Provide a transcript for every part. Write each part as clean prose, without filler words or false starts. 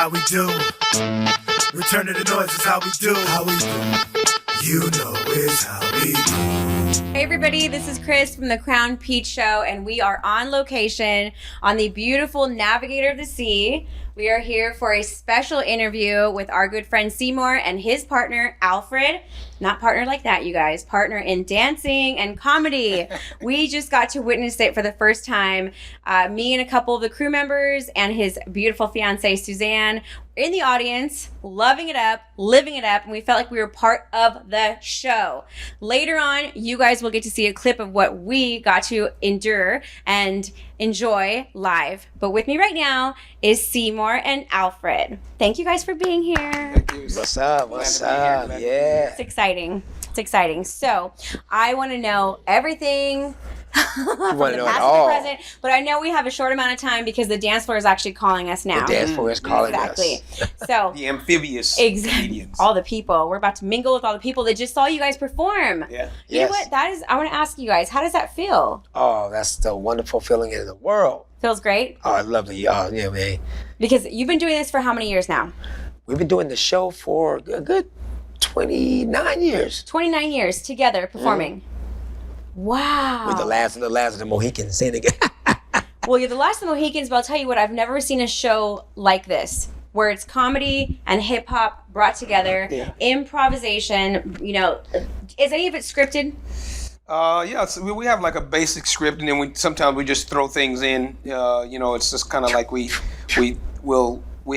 how we do. Return to the noise is how we do. How we do. You know it's how we do. Hey everybody, this is Chris from the Crown Peach Show, and we are on location on the beautiful Navigator of the Sea. We are here for a special interview with our good friend Seymour and his partner, Alfred. Not partner like that, you guys. Partner in dancing and comedy. We just got to witness it for the first time. Me and a couple of the crew members and his beautiful fiancée, Suzanne, in the audience, loving it up, living it up, and we felt like we were part of the show. Later on, you guys will get to see a clip of what we got to endure and enjoy live. But with me right now is Seymour and Alfred. Thank you guys for being here. Thank you. What's up? What's up? Yeah. It's exciting. It's exciting. So I want to know everything from the past to the present, but I know we have a short amount of time because the dance floor is actually calling us now. The dance floor is calling exactly. us. So the amphibious comedians. All the people. We're about to mingle with all the people that just saw you guys perform. Yeah. You know what? I want to ask you guys, how does that feel? Oh, that's the wonderful feeling in the world. Feels great? Oh, lovely. Oh, yeah, man. Because you've been doing this for how many years now? We've been doing the show for a good 29 years. 29 years together performing. Wow. With the last of the Mohicans singing. Well, you're the last of the Mohicans, but I'll tell you what, I've never seen a show like this, where it's comedy and hip hop brought together, improvisation, you know. Is any of it scripted? Yeah, so we have like a basic script, and then sometimes we just throw things in. You know, it's just kind of like we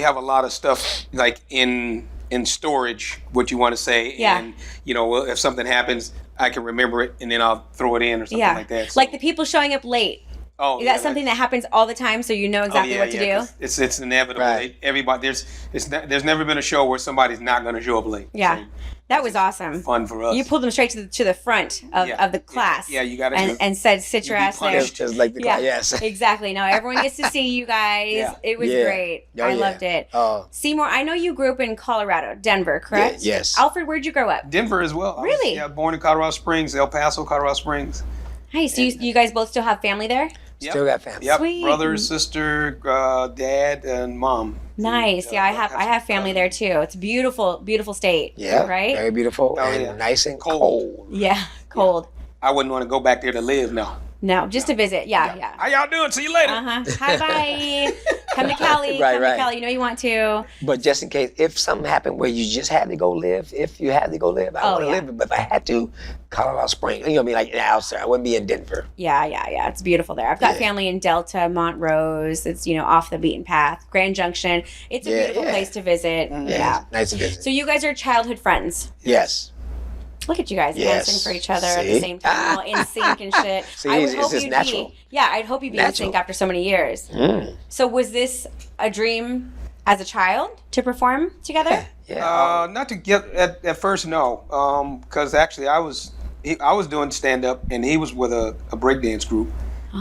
have a lot of stuff like in storage, what you want to say, and you know, if something happens, I can remember it, and then I'll throw it in or something like that. So. Like the people showing up late. Oh, is that something that happens all the time, so you know exactly what to do? It's inevitable. Right. Everybody, there's never been a show where somebody's not going to show up late. Yeah. So that was awesome. Fun for us. You pulled them straight to the front of the class. Yeah, you got to. And said, sit your ass there. Just like the class, yes. Exactly. Now everyone gets to see you guys. Yeah. It was great. I loved it. Seymour, I know you grew up in Colorado, Denver, correct? Yeah, yes. Alfred, where'd you grow up? Denver as well. Really? Born in Colorado Springs, El Paso, Colorado Springs. Nice. So you guys both still have family there? Yep. Still got family. Yep. Sweet. Brother, sister, dad, and mom. Nice. Yeah, I have family there too. It's a beautiful, beautiful state. Yeah. Right? Very beautiful and nice and cold. Yeah. Cold. I wouldn't want to go back there to live now. No, just to visit. Yeah. How y'all doing? See you later. Hi, bye. Come to Cali. Right, Come to Cali. You know you want to. But just in case, if something happened where you just had to go live, I want to live. But if I had to, Colorado Springs. You know what I mean? Like outside. I wouldn't be in Denver. Yeah. It's beautiful there. I've got family in Delta, Montrose. It's, off the beaten path. Grand Junction. It's a beautiful place to visit. Mm-hmm. Yeah. Nice to visit. So you guys are childhood friends. Yes. Look at you guys dancing for each other at the same time, all in sync and shit. See, I would it's hope just you'd natural. I'd hope you'd be in sync after so many years. So was this a dream as a child to perform together? Yeah. Not to get at first, no, because actually I was doing stand up and he was with a breakdance group,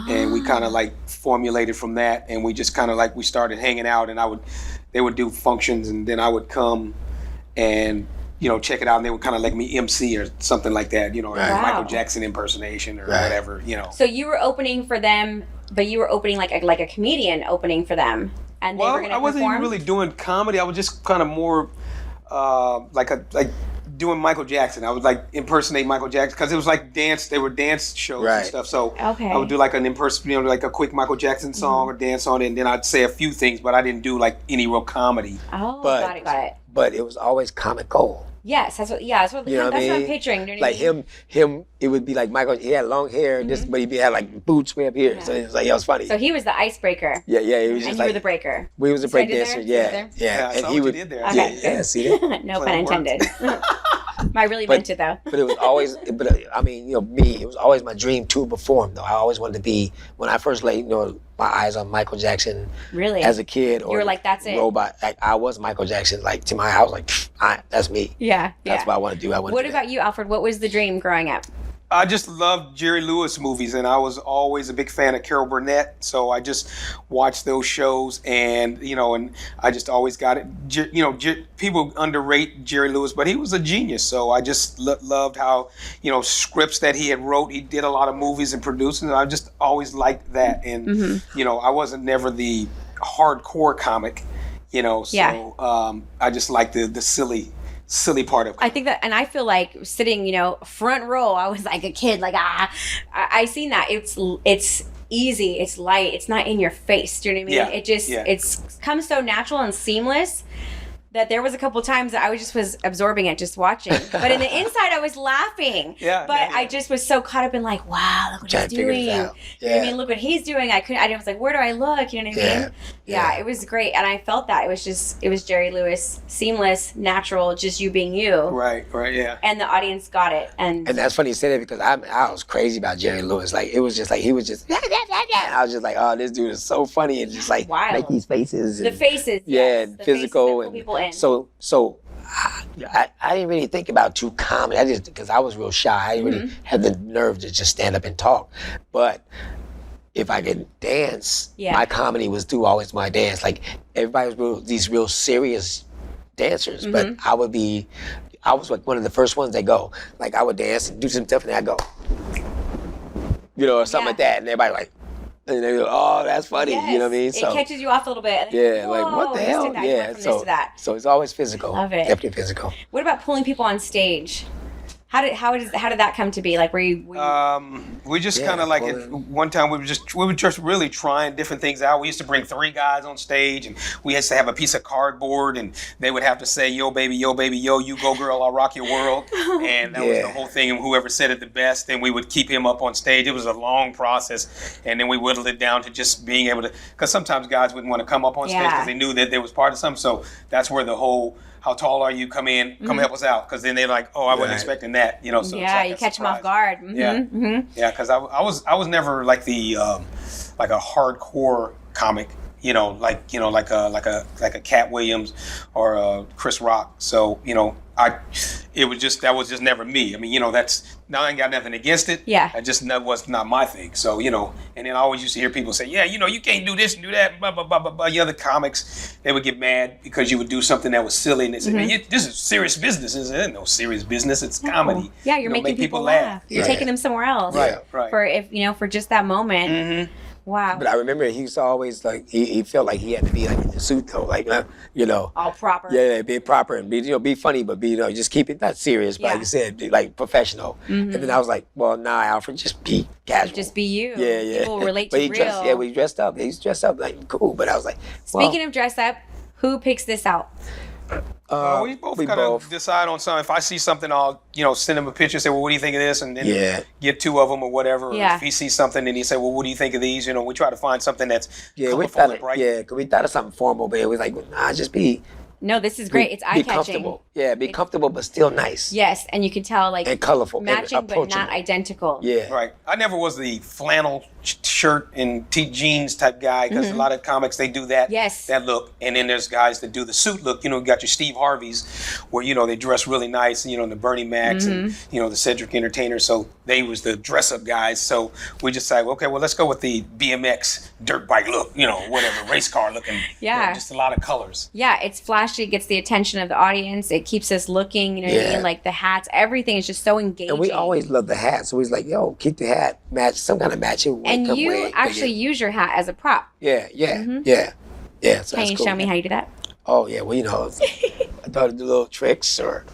and we kind of like formulated from that, and we just kind of like we started hanging out, and they would do functions, and then I would come and check it out, and they would kind of let me MC or something like that, or Michael Jackson impersonation or whatever, So you were opening for them, but you were opening like a comedian opening for them, and they were going to perform? I wasn't even really doing comedy. I was just kind of more like doing Michael Jackson. I would like impersonate Michael Jackson because it was like dance. They were dance shows and stuff. So I would do like an like a quick Michael Jackson song or dance on it, and then I'd say a few things, but I didn't do like any real comedy. Oh, got it. But it was always comical. Yes, that's what I'm picturing. You know like him, it would be like Michael. He had long hair, but he had like boots way up here. Yeah. So it was like, it was funny. So he was the icebreaker. Yeah. He was just and like, you were the breaker. We was a break dancer. Yeah. And he would. Did there. Okay, yeah. See that? No pun intended. I really meant it though. But it was always. But I mean, me. It was always my dream to perform. Though I always wanted to be. When I first laid, my eyes on Michael Jackson. Really? As a kid, or you were like, that's it. Robot. Like I was Michael Jackson. Like to my house, like that's me. Yeah. That's what I want to do. What about you, Alfred? What was the dream growing up? I just loved Jerry Lewis movies, and I was always a big fan of Carol Burnett. So I just watched those shows, and and I just always got it. People underrate Jerry Lewis, but he was a genius. So I just loved how scripts that he had wrote. He did a lot of movies and produced, and I just always liked that. And I wasn't never the hardcore comic. you know. So I just like the silly part of I think that, and I feel like sitting, front row, I was like a kid, like, I seen that. It's easy, it's light, it's not in your face. Do you know what I mean? Yeah. It just, it's comes so natural and seamless that there was a couple times that I was absorbing it, just watching. But in the inside, I was laughing. But I just was so caught up in like, wow, look what he's doing. You know what I mean? Look what he's doing. I was like, where do I look? You know what I mean? Yeah, it was great. And I felt that. It was Jerry Lewis, seamless, natural, just you being you. Right, yeah. And the audience got it. And that's funny you say that because I was crazy about Jerry Lewis. Like, it was just like, he was just, I was just like, oh, this dude is so funny. And just like, make these faces. The faces. And the physical. Faces that pull people in. So I didn't really think about true comedy. Because I was real shy. I didn't really have the nerve to just stand up and talk. But if I could dance, my comedy was through always my dance. Like, everybody was these real serious dancers, but I was like one of the first ones that go. Like, I would dance and do some stuff and I'd go, or something like that. And everybody like, and they go, oh, that's funny. Yes. You know what I mean? So it catches you off a little bit. Like, what the hell? Yeah. So it's always physical. Love it. Definitely physical. What about pulling people on stage? How did that come to be? Like, were you we just kind of like one time we were just really trying different things out. We used to bring 3 guys on stage, and we used to have a piece of cardboard, and they would have to say, yo baby, yo, you go girl, I'll rock your world. And that was the whole thing, and whoever said it the best, then we would keep him up on stage. It was a long process, and then we whittled it down to just being able to, because sometimes guys wouldn't want to come up on stage because they knew that there was part of something. So that's where the whole, how tall are you? Come in, come help us out. Because then they're like, oh, I wasn't expecting that, So you catch them off guard. Yeah, because I was never like the like a hardcore comic, like a Cat Williams or a Chris Rock. So that was just never me. I mean, now I ain't got nothing against it. Yeah. That was not my thing. So, and then I always used to hear people say, yeah, you can't do this and do that, blah, blah, blah, blah, blah. The other comics, they would get mad because you would do something that was silly. And they said, man, this is serious business. There's no serious business. It's comedy. Yeah, you're making people laugh. You're taking them somewhere else. Right. For just that moment. Wow. But I remember he used to always like he felt like he had to be like in the suit though, like all proper. Yeah, be proper and be funny, but be just keep it not serious, but like you said, be like professional. And then I was like, well, nah, Alfred, just be casual. Just be you. Yeah. People relate but to he real. When he dressed up, he's dressed up like cool. But I was like, Speaking of dress up, who picks this out? We both kind of decide on something. If I see something, I'll send him a picture, say, well, what do you think of this? And then get 2 of them or whatever. Yeah. Or if he sees something, then he say, well, what do you think of these? We try to find something that's we colorful and bright. because we thought of something formal, but it was like, nah, just be. No, this is great. It's eye-catching. Be comfortable. Yeah, be comfortable, but still nice. Yes, and you can tell and colorful, matching and but not identical. Yeah, right. I never was the flannel shirt and jeans type guy because a lot of comics they do that. Yes. That look, and then there's guys that do the suit look. You got your Steve Harveys, where they dress really nice. The Bernie Macs and the Cedric Entertainer. So they was the dress up guys. So we just said, okay, well let's go with the BMX dirt bike look. Whatever race car looking. Yeah. Just a lot of colors. Yeah, it's flashy. It gets the attention of the audience. It keeps us looking. What I mean? Like the hats, everything is just so engaging. And we always love the hat, so he's like, yo, keep the hat match some kind of matching. And you actually use your hat as a prop. Yeah. So Can you show me how you do that? Oh yeah, well I thought I'd do little tricks or.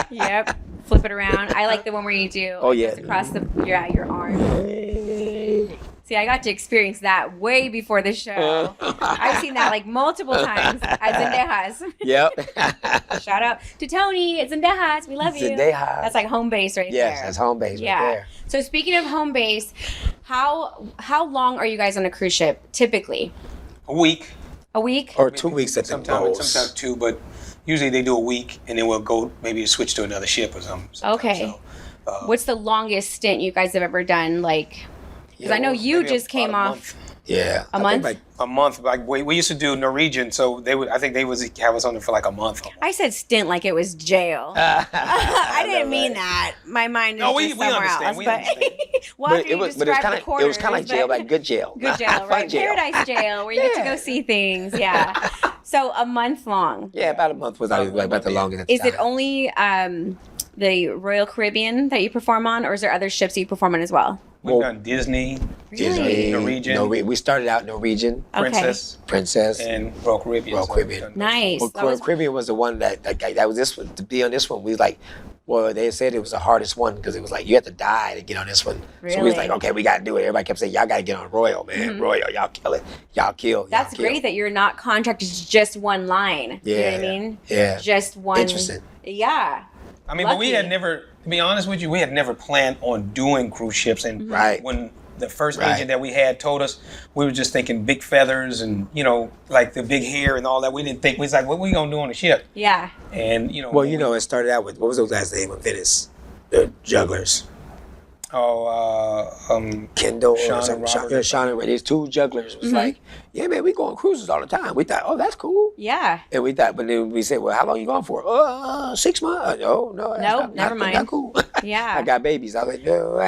Yep, flip it around. I like the one where you do. Across your arm. See, I got to experience that way before the show. I've seen that like multiple times at Zendejas. Yep. Shout out to Tony at Zendejas. We love you. Zendejas. That's like home base right there. Yes, that's home base right there. So speaking of home base, how long are you guys on a cruise ship typically? A week. A week? Or 2 weeks at the most. Sometimes 2, but usually they do a week and then we'll go maybe switch to another ship or something. Okay. So, what's the longest stint you guys have ever done? Like, because I know you just came off. Yeah. A month? A month. Like we used to do Norwegian, so I think they would have us on there for like a month. I said stint like it was jail. I didn't mean that. My mind is just somewhere else. We understand. Well, after you described the quarters, it was kind of like jail, like good jail. Good jail, right? Jail. Paradise jail, where you get to go see things. Yeah. So a month long. Yeah, about a month was about the longest. Is it only the Royal Caribbean that you perform on, or is there other ships that you perform on as well? We've done Disney, Really? Norwegian, we started out Norwegian, Okay. Princess, and Royal Caribbean. Royal so Caribbean. we've done those. Nice. Well, That was- Caribbean was the one that was this one, to be on this one. We was like, well, they said it was the hardest one because it was like you had to die to get on this one. So we was Really? like, okay, we got to do it. Everybody kept saying, y'all got to get on Royal, man. Royal, y'all kill it. Y'all kill. That's great that you're not contracted to just one line. You know what I mean? Yeah. Just one. Interesting. Yeah. I mean, but we had Lucky. never, to be honest with you, we had never planned on doing cruise ships. And Right. when the first Right. agent that we had told us, we were just thinking big feathers and, like the big hair and all that. We didn't think, we was like, what we going to do on the ship? Yeah. And, Well, it started out with, what was those guys' name of Venice? The jugglers. Kendall Sean or and something. Robert. Sean and these two jugglers was like, yeah, man, we go on cruises all the time. We thought, oh, that's cool. Yeah. And we thought, but then we said, well, how long you going for? 6 months. Oh, no. That's Nope, not, never not, mind. Not cool. Yeah. I got babies. I was like, no.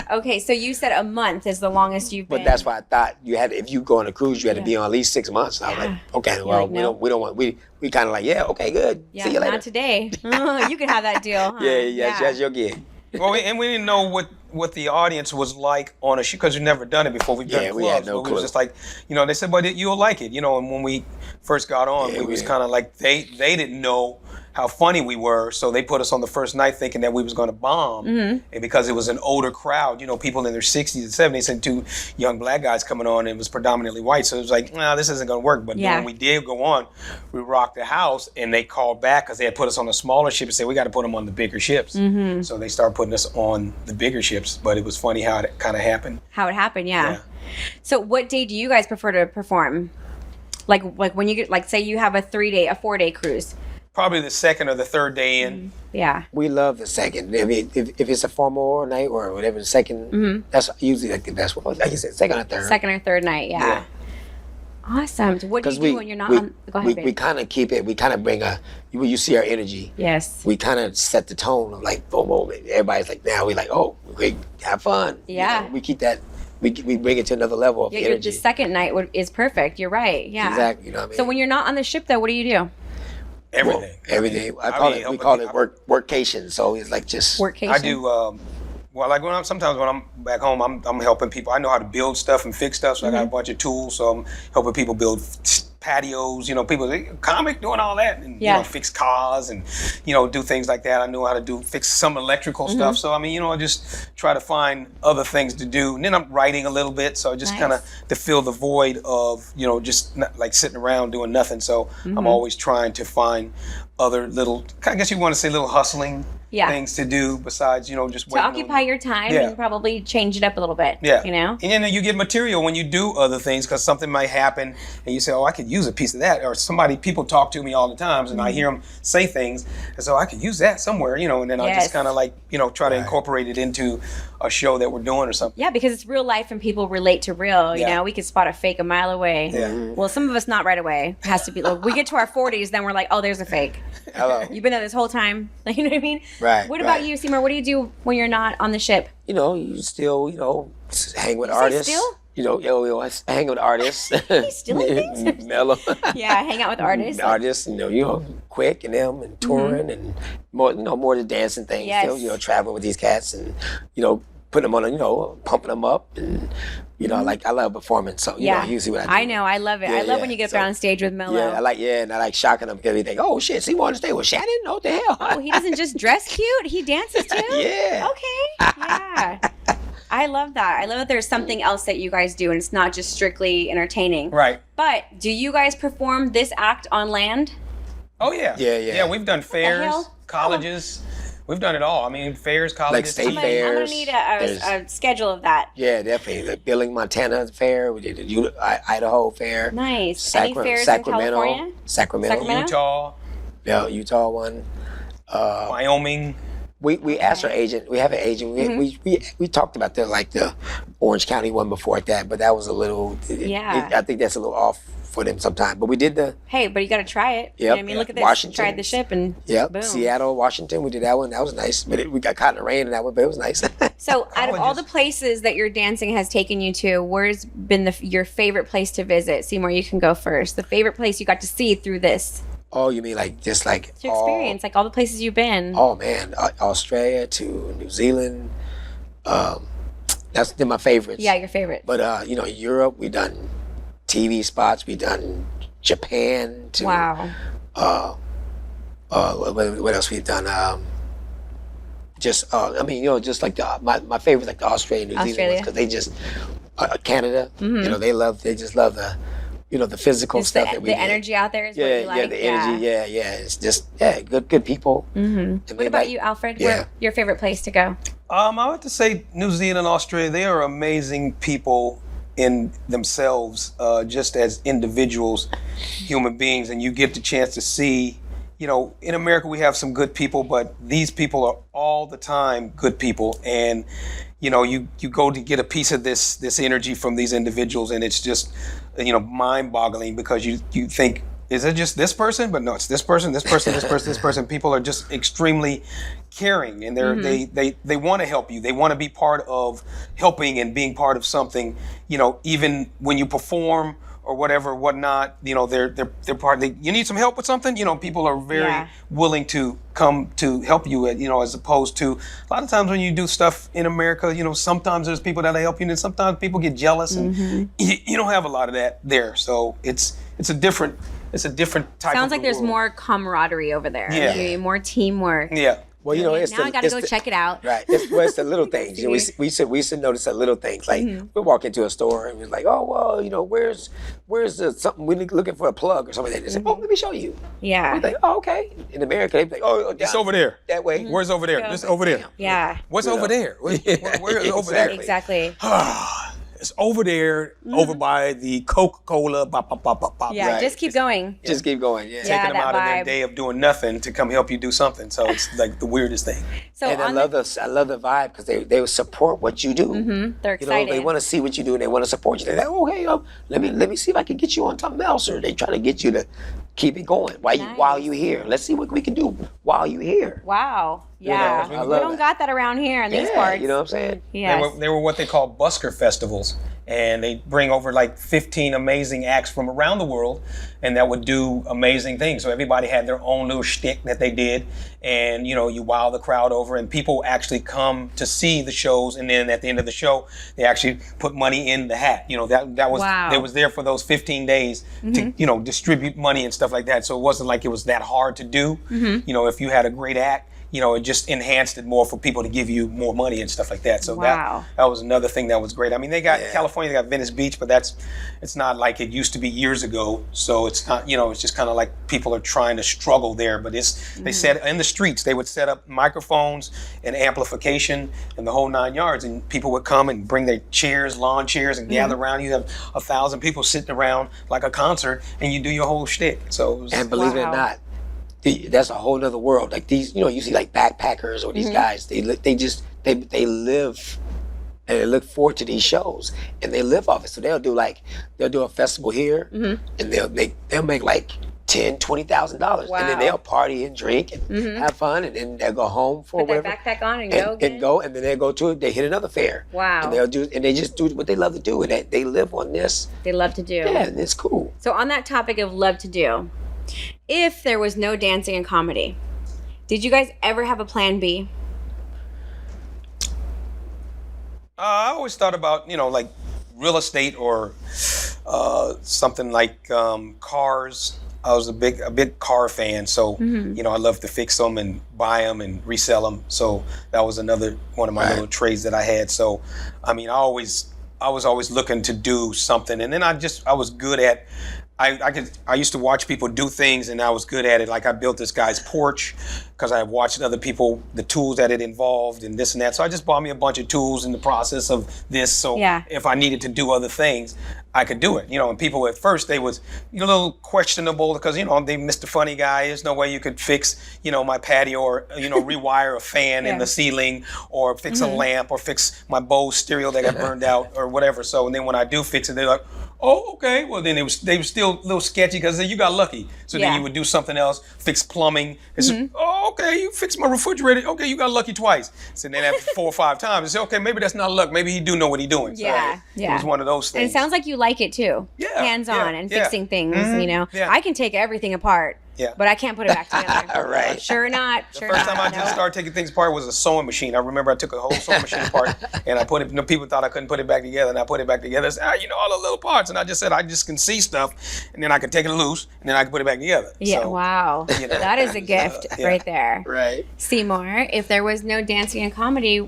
Okay, so you said a month is the longest you've been. But that's why I thought you had, if you go on a cruise, you had to be on at least 6 months. And I was like, okay, well, like, no. we don't want, we kind of like, yeah, okay, good. Yeah, See you later. not today. You can have that deal. Huh? Yeah, that's your gig. Well, and we didn't know what the audience was like on a ship because we've never done it before. We've done Yeah, clubs, we had no but we clue. was just like, they said, but you'll like it, And when we first got on, Yeah, we was we- kind of like they didn't know how funny we were, so they put us on the first night thinking that we was going to bomb, and because it was an older crowd, people in their 60s and 70s, and two young black guys coming on, and it was predominantly white, so it was like, nah, this isn't going to work. But then when we did go on, we rocked the house, and they called back because they had put us on a smaller ship and said we got to put them on the bigger ships. So they started putting us on the bigger ships, but it was funny how it kind of happened. How it happened, yeah. Yeah. So what day do you guys prefer to perform? Like when you get, like, say you have a 4-day cruise. Probably the second or the third day in. Yeah. We love the second. I mean, if it's a formal night or whatever, the second, that's usually like the best one. Like you said, second or third. Second or third night, yeah. Awesome. So what do you do when you're not on? Go ahead, we babe. kind of keep it. We kind of bring when you see our energy. Yes. We kind of set the tone of like, boom, boom. Everybody's like, now we like, oh, we have fun. Yeah. We keep that. We bring it to another level of The energy. second night is perfect. You're right. Yeah. Exactly. You know what I mean? So when you're not on the ship, though, what do you do? Everything. Everything. I We call it workcation. So it's like just Workcation. I do. Well, like sometimes when I'm back home, I'm helping people. I know how to build stuff and fix stuff, so I got a bunch of tools. So I'm helping people build patios. People comic doing all that, and fix cars and do things like that. I know how to fix some electrical stuff. So I mean, I just try to find other things to do. And then I'm writing a little bit, so just kind of to fill the void of just not, like sitting around doing nothing. So I'm always trying to find other little, I guess you want to say, little hustling things to do besides just to waiting occupy your time and probably change it up a little bit. Yeah. And then you get material when you do other things because something might happen and you say, oh, I could use a piece of that. Or people talk to me all the time and I hear them say things. And so I could use that somewhere, and then I just kind of like, try to incorporate it into a show that we're doing or something. Yeah, because it's real life and people relate to real. You know, we could spot a fake a mile away. Yeah. Well, some of us not right away. It has to be. Like, we get to our 40s, then we're like, oh, there's a fake. hello. You've been there this whole time. You know what I mean? Right, What about right. you, Seymour? What do you do when you're not on the ship? You still hang with say artists. still? Hang with artists. He's stealing things? Mellow. Yeah, hang out with artists. Artists, Quick and them and touring and more the dancing thing. Yes. Still, traveling with these cats and putting them on, pumping them up and like I love performing. So you see what I do. I know. I love it. I love when you get up on stage with Mello. Yeah, and I like shocking them because they think, oh shit, Seymour on the stage with Shannon? What the hell? Oh, he doesn't just dress cute. He dances too. Yeah. Okay. Yeah. I love that. I love that there's something else that you guys do and it's not just strictly entertaining. Right. But do you guys perform this act on land? Oh, yeah. Yeah. Yeah, we've done fairs, hell? colleges. We've done it all. I mean, fairs, colleges. state I'm gonna fairs. need a schedule of that. Yeah, definitely. The Billing, Montana fair. We did the Idaho fair. Nice. Any fairs in California? Sacramento. Utah, Yeah, Utah one. Wyoming. We asked our agent. We have an agent. We talked about the Orange County one before that, but that was a little. I think that's a little off for them sometimes. But we did the. Hey, but you got to try it. You know what I mean? Look at this. Washington. Tried the ship and boom. Seattle, Washington. We did that one. That was nice. But we got caught in the rain in that one, but it was nice. So, out of all the places that your dancing has taken you to, where's been your favorite place to visit? Seymour, you can go first. The favorite place you got to see through this. Oh, you mean just To experience, like all the places you've been. Oh man, Australia to New Zealand. they're my favorites. Yeah, your favorite. But Europe, we done TV spots. We done Japan. Wow. What else we've done? Just like my favorite, like the Australia, New Zealand ones, because they just Canada. They just love the physical Just stuff that we the did. energy out there is what you like. The energy. Yeah. It's just good people. Mm-hmm. What about you, Alfred? Yeah. Where your favorite place to go? I would to say New Zealand, Australia. They are amazing people in themselves, just as individuals, human beings, and you get the chance to see. In America we have some good people, but these people are all the time good people, and you go to get a piece of this energy from these individuals, and it's just mind-boggling, because you think, is it just this person? But no, it's this person, this person, this person, this person. People are just extremely caring, and they want to help you. They want to be part of helping and being part of something. Even when you perform or whatnot, they're part. You need some help with something. People are very willing to come to help you. As opposed to a lot of times when you do stuff in America, sometimes there's people that'll help you, and sometimes people get jealous, and you don't have a lot of that there. So it's a different type. Sounds of like there's world. more camaraderie over there. Yeah. Maybe more teamwork. Yeah. Well, Now I gotta go check it out. Right. It's the little things. We should notice the little things. Like we walk into a store and we're like, oh well, where's the something we're looking for a plug or something. They say, oh, let me show you. Yeah. We're like, oh, okay. In America, they be like, oh, It's over there. that way. Where's over there? This over there. Yeah. What's over there? Where is over there? Exactly. It's over there, over by the Coca-Cola. Yeah. Right. Just keep going. Just keep going. Yeah. Yeah. Taking them that out of their vibe. day of doing nothing to come help you do something. So it's like the weirdest thing. So And I on love the vibe, because they will support what you do. they're excited. They want to see what you do, and they want to support you. They're like, okay, let me see if I can get you on something else, or they try to get you to keep it going while you're here. Let's see what we can do while you're here. Wow. Yeah. I We love don't that. got that around here in these Yeah, parts. you know what I'm saying? Yes. They were what they call busker festivals, and they bring over like 15 amazing acts from around the world, and that would do amazing things. So everybody had their own little shtick that they did, and you wow the crowd over, and people actually come to see the shows, and then at the end of the show, they actually put money in the hat. That was Wow. they was there for those 15 days to distribute money and stuff like that. So it wasn't like it was that hard to do. If you had a great act, it just enhanced it more for people to give you more money and stuff like that. So Wow. that was another thing that was great. I mean, they got California, they got Venice Beach, but it's not like it used to be years ago. So it's not, it's just kind of like people are trying to struggle there. But they said in the streets, they would set up microphones and amplification and the whole 9 yards, and people would come and bring their chairs, lawn chairs, and gather around. You have 1,000 people sitting around like a concert, and you do your whole shtick. So it was, And believe it or not, that's a whole nother world. Like these, you see like backpackers or these guys. They live and they look forward to these shows, and they live off it. So they'll do a festival here, and they'll make like $10,000-$20,000, Wow. and then they'll party and drink and have fun, and then they'll go home for Put their whatever. backpack on and go again? And then they'll go to it. They hit another fair. Wow. And they just do what they love to do, and they live on this. They love to do. Yeah, and it's cool. So on that topic of love to do, if there was no dancing and comedy, did you guys ever have a plan B? I always thought about, like real estate or something like cars. I was a big car fan, so I love to fix them and buy them and resell them. So that was another one of my little trades that I had. So, I mean, I was always looking to do something, and then I was good at. I used to watch people do things, and I was good at it. Like I built this guy's porch because I watched other people, the tools that it involved and this and that. So I just bought me a bunch of tools in the process of this. So if I needed to do other things, I could do it. And people at first, they was a little questionable because, they Mr. Funny Guy. There's no way you could fix, my patio or, rewire a fan in the ceiling or fix a lamp or fix my Bose stereo that got burned out or whatever. So, and then when I do fix it, they're like, oh, okay. Well, then they were still a little sketchy because you got lucky. So then you would do something else, fix plumbing. It's, oh, oh, okay, you fixed my refrigerator. Okay, you got lucky twice. So then after 4 or 5 times, I say, okay, maybe that's not luck. Maybe he do know what he doing. Yeah, so yeah. It was one of those things. And it sounds like you like it too. Yeah, hands-on and yeah. fixing things, you know. Yeah. I can take everything apart, but I can't put it back together. Right. Sure not. The Sure first not. time I just started taking things apart was a sewing machine. I remember I took a whole sewing machine apart and I put it, people thought I couldn't put it back together, and I put it back together. I said, all the little parts. And I just said, I just can see stuff, and then I can take it loose, and then I can put it back together. Yeah, So, wow. That is a gift right there. Right. Seymour, if there was no dancing and comedy,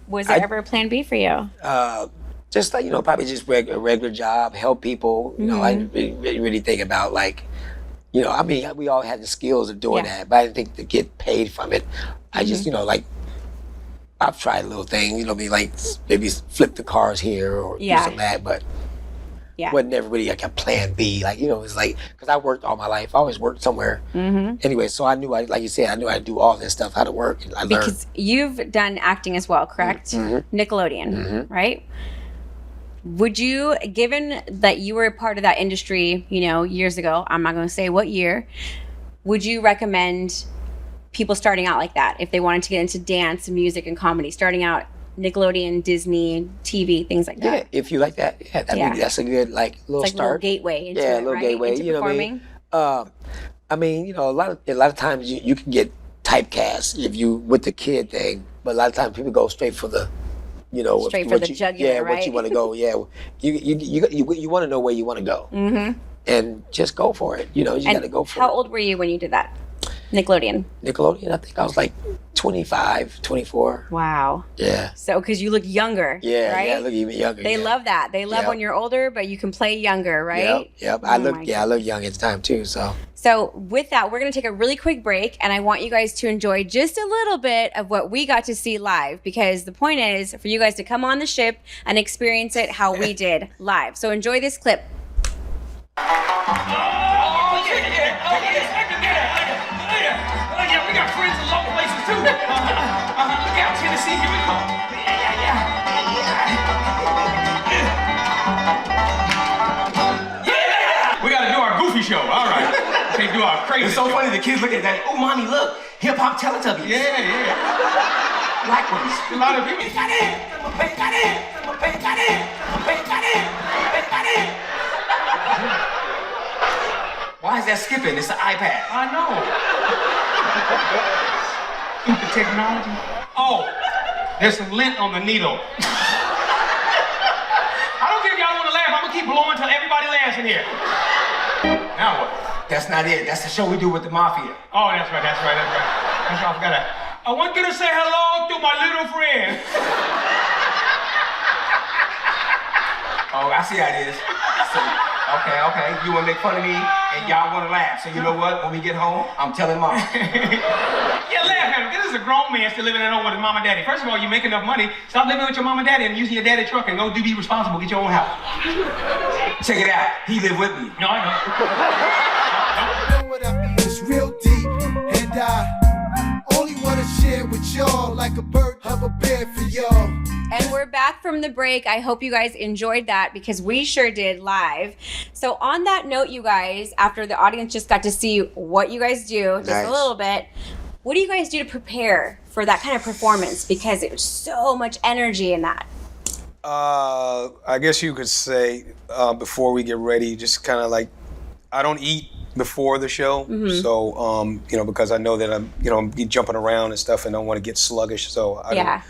was there ever a plan B for you? Just like, probably just a regular job, help people. I didn't really think about like, I mean, we all had the skills of doing that, but I didn't think to get paid from it. I just, like, I've tried little things, maybe flip the cars here or do some of that, but wasn't never really like a plan B. Like, it's like, because I worked all my life. I always worked somewhere. Anyway, so I knew, like you said, I knew I'd do all this stuff, how to work. And I learned. Because you've done acting as well, correct? Nickelodeon, right? Would you, given that you were a part of that industry, years ago, I'm not going to say what year, would you recommend people starting out like that if they wanted to get into dance, music, and comedy, starting out Nickelodeon, Disney, TV, things like that? Yeah, if you like that, that's a good little it's like start. A little gateway into a it, little right? gateway. Into you know performing. what I mean? A lot of times you can get typecast if you with the kid thing, but a lot of times people go straight for the. Straight for the jugular, right? What you want to go. Yeah, you want to know where you want to go, and just go for it. You got to go for it. How old were you when you did that? Nickelodeon, I think I was like 25, 24. Wow. Yeah. So, because you look younger, yeah, right? Yeah, I look even younger. They love that. They love when you're older, but you can play younger, right? Yep. I look young at the time too. So with that, we're going to take a really quick break, and I want you guys to enjoy just a little bit of what we got to see live, because the point is for you guys to come on the ship and experience it how we did live. So enjoy this clip. We got friends in local places too. Look out, Tennessee, here we go. Yeah. We gotta do our goofy show. All right. Can't do our crazy. It's so show. funny. The kids look at that. Oh, mommy, look, hip hop Teletubbies. Yeah. Black ones. A lot of people. Why is that skipping? It's the iPad. I know. Stupid technology. Oh, there's some lint on the needle. I don't care if y'all want to laugh. I'm gonna keep blowing until everybody laughs in here. Now what? That's not it. That's the show we do with the mafia. Oh, that's right. That's right. I forgot that. I want you to say hello to my little friend. Oh, I see how it is. So, okay. You want to make fun of me, and y'all want to laugh. So you know what? When we get home, I'm telling mom. Yeah, laugh at him. This is a grown man still living at home with his mom and daddy. First of all, you make enough money. Stop living with your mom and daddy and using your daddy's truck and go be responsible. Get your own house. Check it out. He live with me. No, I know. What I mean is real deep, and I only want to share with y'all like a bird of a bear for y'all. And we're back from the break. I hope you guys enjoyed that, because we sure did live. So on that note, you guys, after the audience just got to see what you guys do just a little bit, what do you guys do to prepare for that kind of performance? Because there's so much energy in that. I guess you could say before we get ready, just kind of like, I don't eat before the show, so because I know that I'm be jumping around and stuff, and don't want to get sluggish. So I don't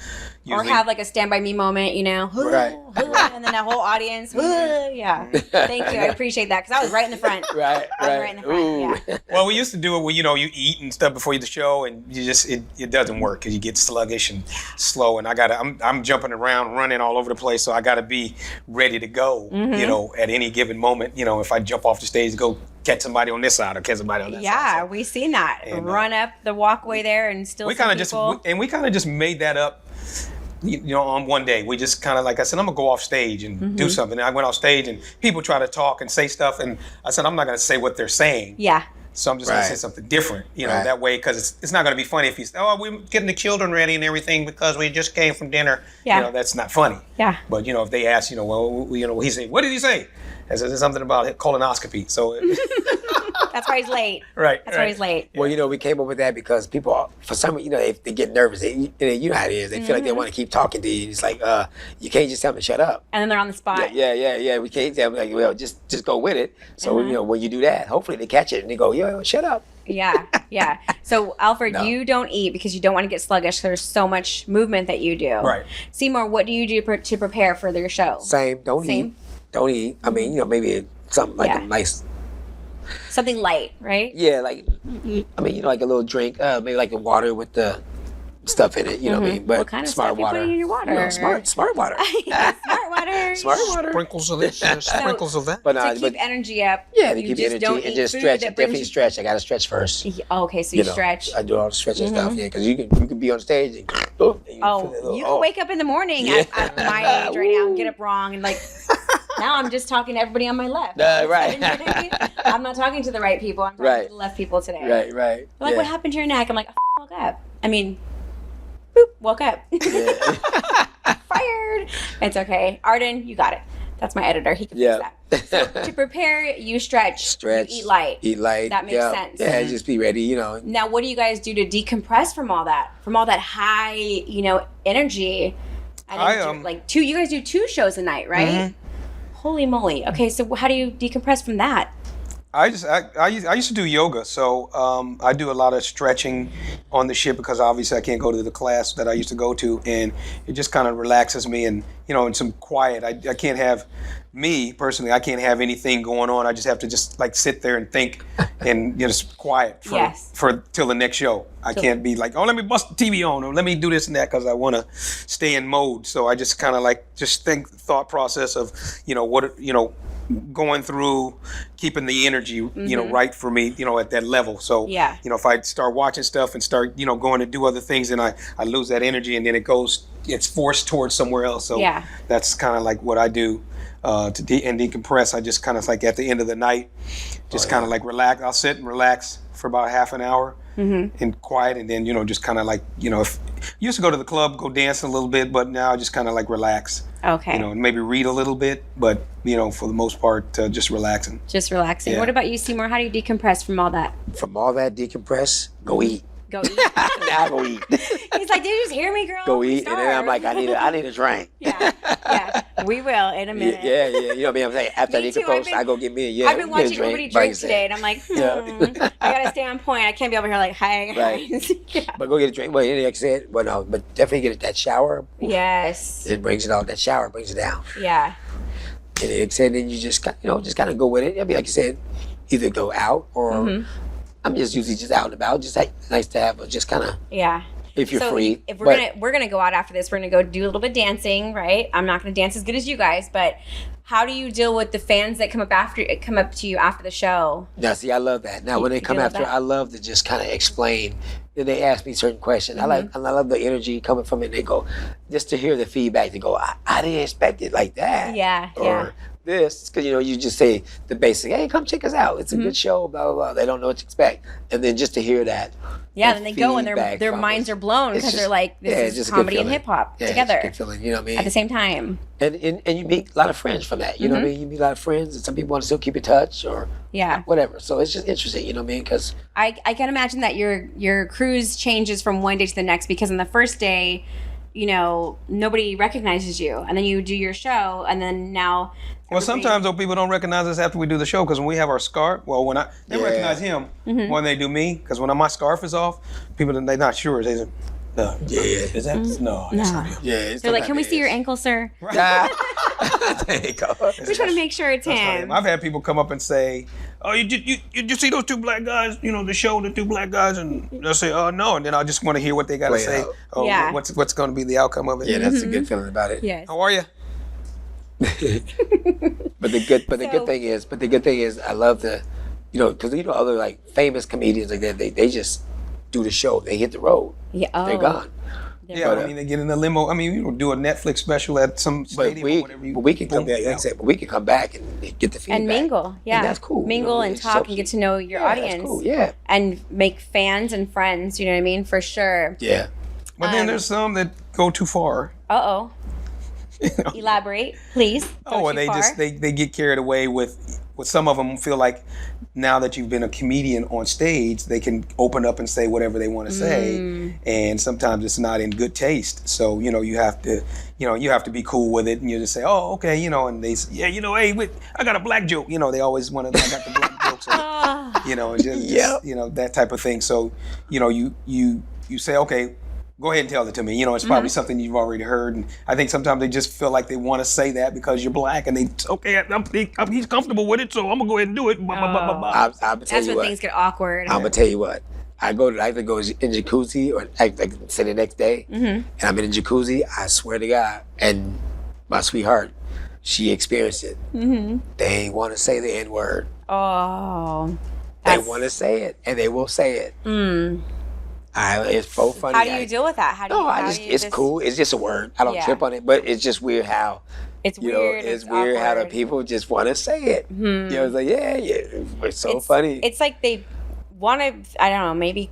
usually, or have like a Stand By Me moment, Right. and then that whole audience, yeah. Thank you, I appreciate that, because I was right in the front. Right. I was right in the front. Yeah. Well, we used to do it where you eat and stuff before the show, and you just it doesn't work because you get sluggish and slow. And I'm jumping around, running all over the place, so I gotta be ready to go. At any given moment. If I jump off the stage, go catch somebody on this side or catch somebody on that side. Yeah, we seen that. And, run up the walkway there and still. We kind of just made that up. On one day, we just kind of, like I said, I'm gonna go off stage and do something. And I went off stage and people try to talk and say stuff, and I said, I'm not gonna say what they're saying. Yeah. So I'm just gonna say something different, that way, because it's not gonna be funny if you say, oh, we're getting the children ready and everything because we just came from dinner. Yeah. That's not funny. Yeah. But if they ask, he said, what did he say? I said something about colonoscopy. So That's why he's late. Right. That's why he's late. Well, we came up with that because people, for some, they get nervous. You know how it is. They feel like they want to keep talking to you. It's like, you can't just tell them to shut up. And then they're on the spot. Yeah. We can't tell them, like, well, just go with it. So, when you do that, hopefully they catch it and they go, yo, shut up. Yeah. So, Alfred, you don't eat because you don't want to get sluggish. There's so much movement that you do. Right. Seymour, what do you do to prepare for your show? Same. Don't eat. I mean, maybe something like a nice... Something light, right? Yeah, like, I mean, like a little drink, maybe like a water with the stuff in it, you know what I mean? But What kind of smart stuff water. you putting in your water? Smart water. Smart water. Smart water. Sprinkles of this, sprinkles of that. But, To keep energy up. yeah, to you keep just energy don't and eat just food stretch. that Definitely brings you- stretch. I got to stretch first. Okay, so you stretch. I do all the stretching stuff, because you can be on stage and you can wake up in the morning at my age right now and get up wrong and like. Now I'm just talking to everybody on my left. Right. I'm not talking to the right people. I'm talking to the left people today. Right. They're like, yeah. what happened to your neck? I'm like, I woke up. I mean, boop, woke up. Fired. It's okay. Arden, you got it. That's my editor. He can fix that. So to prepare, you stretch. You eat light. That makes sense. Yeah, just be ready, Now, what do you guys do to decompress from all that high, energy? You guys do 2 shows a night, right? Mm-hmm. Holy moly. Okay, so how do you decompress from that? I used to do yoga, so I do a lot of stretching on the ship because obviously I can't go to the class that I used to go to, and it just kind of relaxes me and and some quiet. I can't have me personally. I can't have anything going on. I just have to just like sit there and think and just quiet for till the next show. I can't be like, oh, let me bust the TV on or let me do this and that because I want to stay in mode. So I just kind of like think thought process of going through keeping the energy right for me at that level. So if I start watching stuff and start going to do other things, then I lose that energy and then it's forced towards somewhere else. So that's kind of like what I do to decompress. I just kind of like at the end of the night just kind of like relax. I'll sit and relax for about half an hour and quiet, and then just kind of like if used to go to the club, go dance a little bit, but now I just kind of like relax. Okay. And maybe read a little bit, but for the most part, just relaxing. Just relaxing. Yeah. What about you, Seymour? How do you decompress from all that? From all that, decompress, go eat. Go eat. Now go eat. He's like, did you just hear me, girl? Go eat, and then I'm like, I need a drink. Yeah. We will in a minute. Yeah. You know what I'm saying? After I Me too, decompress, I go get me I've been watching a drink, everybody drink today, and I'm like, I gotta stay on point. I can't be over here like, hi. Right. Yeah. But go get a drink. Well, like I said, but definitely get that shower. Yes. It brings it all. That shower brings it down. Yeah. And then you just kind of go with it. I mean, like you said, either go out or I'm just usually just out and about. Just like nice to have, just kind of if you're free. If we're gonna go out after this, we're gonna go do a little bit of dancing, right? I'm not gonna dance as good as you guys, but how do you deal with the fans that come up to you after the show? Now, see, I love that. Now, when they come after, I love to just kind of explain. Then they ask me certain questions. I love the energy coming from it. They go, just to hear the feedback. They go, I didn't expect it like that. Yeah. This, because you just say the basic, hey, come check us out. It's a good show, blah, blah, blah. They don't know what to expect. And then just to hear that. Yeah, then they go and their minds are blown because they're like, this is comedy and hip hop together. It's a good feeling, you know what I mean? At the same time. And you meet a lot of friends from that, you know what I mean? You meet a lot of friends, and some people want to still keep in touch or whatever. So it's just interesting, you know what I mean? Because I can imagine that your cruise changes from one day to the next, because on the first day, nobody recognizes you, and then you do your show, and then now. Well, sometimes though people don't recognize us after we do the show, because when we have our scarf, they recognize him more than they do me, because when my scarf is off, people they're not sure. They say, no, is that no? That's not him. Yeah, they're like, can we see your ankle, sir? There you go. We try to make sure it's him. I've had people come up and say, "Oh, you see those 2 black guys? The show, the 2 black guys?" And they'll say, "Oh, no," and then I just want to hear what they got to say. What's going to be the outcome of it? Yeah, that's a good feeling about it. Yes. How are you? But the good thing is, I love because other like famous comedians like that, they just do the show, they hit the road, they're gone. They get in a limo. We do a Netflix special at some stadium or whatever. But we can come back. Like I said, but we can come back and get the feedback and mingle. Yeah, and that's cool. Mingle and talk and get to know your audience. That's cool. Yeah, and make fans and friends. You know what I mean? For sure. Yeah. But then there's some that go too far. Elaborate, please. They get carried away with with some of them feel like now that you've been a comedian on stage, they can open up and say whatever they want to say, and sometimes it's not in good taste. So you have to be cool with it, and you just say, oh, okay, and they say, yeah, hey, wait, I got a black joke. They always want to, I got the black jokes, and just that type of thing. So you say, okay, go ahead and tell it to me. It's probably something you've already heard. And I think sometimes they just feel like they want to say that because you're black, and he's comfortable with it, so I'm gonna go ahead and do it. That's when things get awkward. I'm gonna tell you what. I either go in jacuzzi or like say the next day, and I'm in a jacuzzi. I swear to God, and my sweetheart, she experienced it. They want to say the N-word. Oh. They want to say it, and they will say it. It's so funny. How do you deal with that? It's cool. It's just a word. I don't trip on it, but it's just weird how. It's weird. It's weird how the people just want to say it. It's like, yeah. It's so funny. It's like they want to. I don't know. Maybe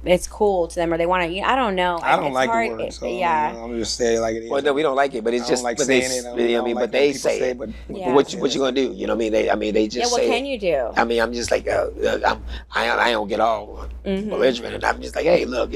it's cool to them, or they want to. I don't know. I don't like the word. So I'm just saying it like it is. Well, no, we don't like it, but it's just. Like saying it. But they say it. But what you gonna do? They just say. Yeah. What can you do? I'm just like I don't get all belligerent, and I'm just like, hey, look.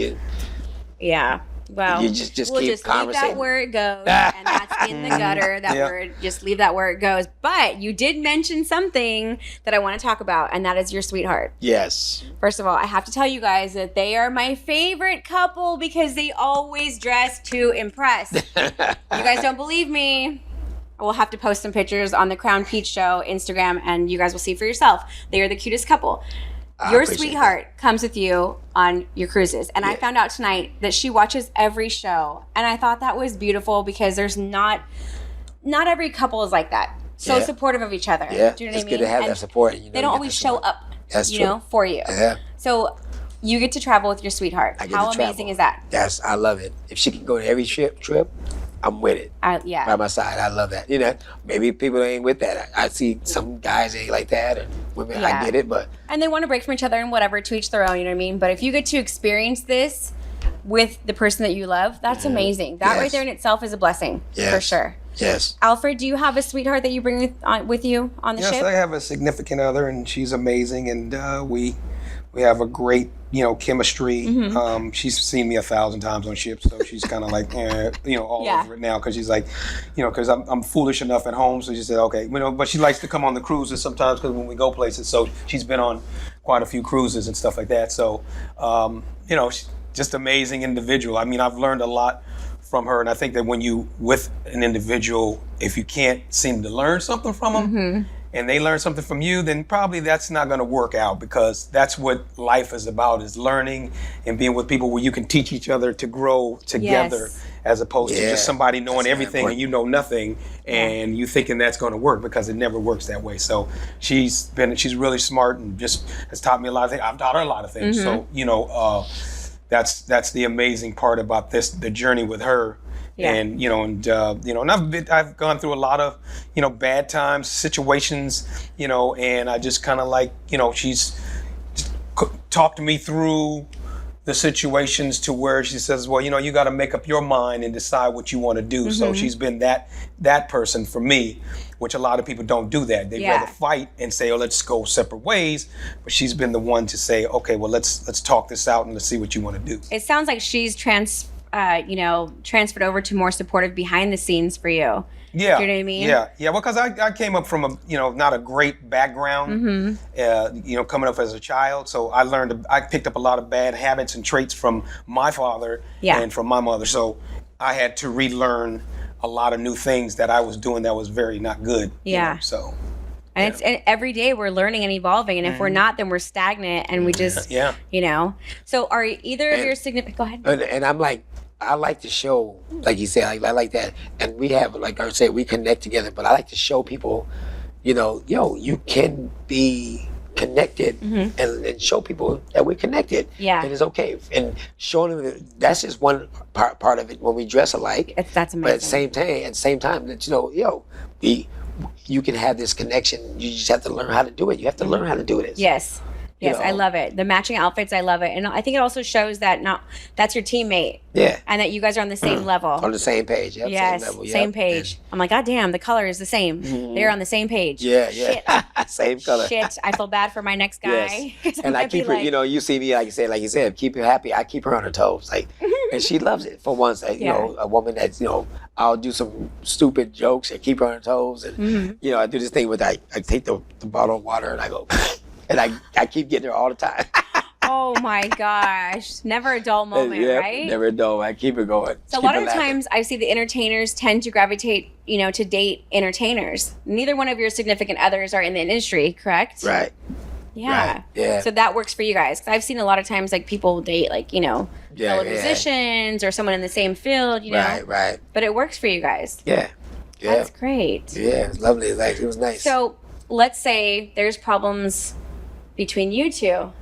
Yeah. Well, you just we'll keep just leave that where it goes, and that's in the gutter. That word, just leave that where it goes. But you did mention something that I want to talk about, and that is your sweetheart. Yes. First of all, I have to tell you guys that they are my favorite couple because they always dress to impress. You guys don't believe me? We'll have to post some pictures on the Crown Peach Show Instagram, and you guys will see for yourself. They are the cutest couple. Your sweetheart comes with you on your cruises. And I found out tonight that she watches every show. And I thought that was beautiful because there's not every couple is like that. So supportive of each other. Yeah. Do you know what I mean? It's good to have that support. They don't always show up, for you. Yeah. So you get to travel with your sweetheart. How amazing is that? Yes, I love it. If she can go to every trip, I'm with it. By my side. I love that. Maybe people ain't with that. I see some guys ain't like that, and women, I get it, but. And they want to break from each other and whatever, to each their own, you know what I mean? But if you get to experience this with the person that you love, that's amazing. That right there in itself is a blessing, for sure. Yes. Alfred, do you have a sweetheart that you bring with you on the ship? Yes, I have a significant other, and she's amazing, and we have a great chemistry. She's seen me 1,000 times on ships, so she's kind of like, all over it now, because she's like, because I'm foolish enough at home, so she said, okay, but she likes to come on the cruises sometimes, because when we go places, so she's been on quite a few cruises and stuff like that. So, she's just amazing individual. I mean, I've learned a lot from her, and I think that when you with an individual, if you can't seem to learn something from them, and they learn something from you, then probably that's not going to work out, because that's what life is about, is learning and being with people where you can teach each other to grow together, as opposed to just somebody knowing everything and you know nothing, and you thinking that's going to work, because it never works that way. So she's really smart and just has taught me a lot of things. I've taught her a lot of things. So, that's the amazing part about the journey with her. And and I've gone through a lot of bad times, situations, and I just kind of like she's talked me through the situations to where she says, well, you got to make up your mind and decide what you want to do. So she's been that person for me, which a lot of people don't do that. They'd rather fight and say, oh, let's go separate ways. But she's been the one to say, okay, well, let's talk this out and let's see what you want to do. It sounds like she's transferred over to more supportive behind the scenes for you. Yeah. Do you know what I mean? Yeah. Well, because I came up from not a great background, coming up as a child. So I picked up a lot of bad habits and traits from my father and from my mother. So I had to relearn a lot of new things that I was doing that was very not good. Yeah. So. And it's every day we're learning and evolving, and if we're not, then we're stagnant, and we just, So are either of your significant? Go ahead. And I'm like, I like to show, like you said, I like that, and we have, like I said, we connect together. But I like to show people, you can be connected, and show people that we're connected. Yeah. And it's okay. And showing them that's just one part of it when we dress alike. That's amazing. But at the same time, that you can have this connection. You just have to learn how to do it. You have to learn how to do this. Yes. Yes, I love it. The matching outfits, I love it. And I think it also shows that that's your teammate. Yeah. And that you guys are on the same level. On the same page. Yep, yes, same level. Yep. Same page. I'm like, God damn, the color is the same. They're on the same page. Yeah, Shit. same color. Shit, I feel bad for my next guy. Yes. And I keep her, you see me, like you said, keep her happy. I keep her on her toes. Like, and she loves it for once. You know, a woman that's, I'll do some stupid jokes and keep her on her toes. And, I do this thing with, I take the bottle of water and I go, and I keep getting her all the time. Oh my gosh. Never a dull moment, right? Never a dull. I keep it going. So a lot of the times I see the entertainers tend to gravitate, to date entertainers. Neither one of your significant others are in the industry, correct? Right. Yeah. Right. Yeah. So that works for you guys. 'Cause I've seen a lot of times like people date fellow musicians or someone in the same field, Right. But it works for you guys. Yeah. Yeah. That's great. Yeah, it's lovely. It was nice. So let's say there's problems between you two.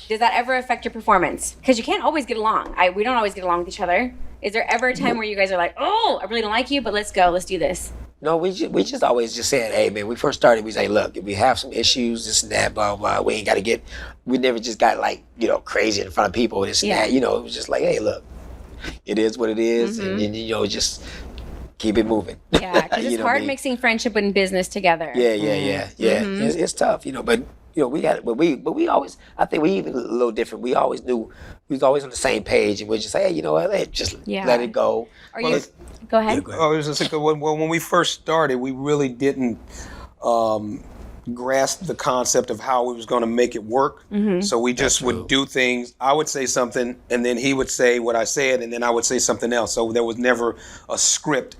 Does that ever affect your performance? Because you can't always get along. We don't always get along with each other. Is there ever a time where you guys are like, oh, I really don't like you, but let's go, let's do this? No, we just always just said, hey man, we first started, we say, look, if we have some issues, this and that, blah, blah, we ain't got to we never just got crazy in front of people, this and that, it was just like, hey, look, it is what it is, and just keep it moving. Yeah, because it's hard mixing friendship and business together. Yeah. It's tough, but we got it, but we always, I think we even a little different. We always knew we was always on the same page, and we just say, hey, what, just let it go. Go ahead. Oh, it was just when we first started, we really didn't grasp the concept of how we was going to make it work. So we just would do things. I would say something, and then he would say what I said, and then I would say something else. So there was never a script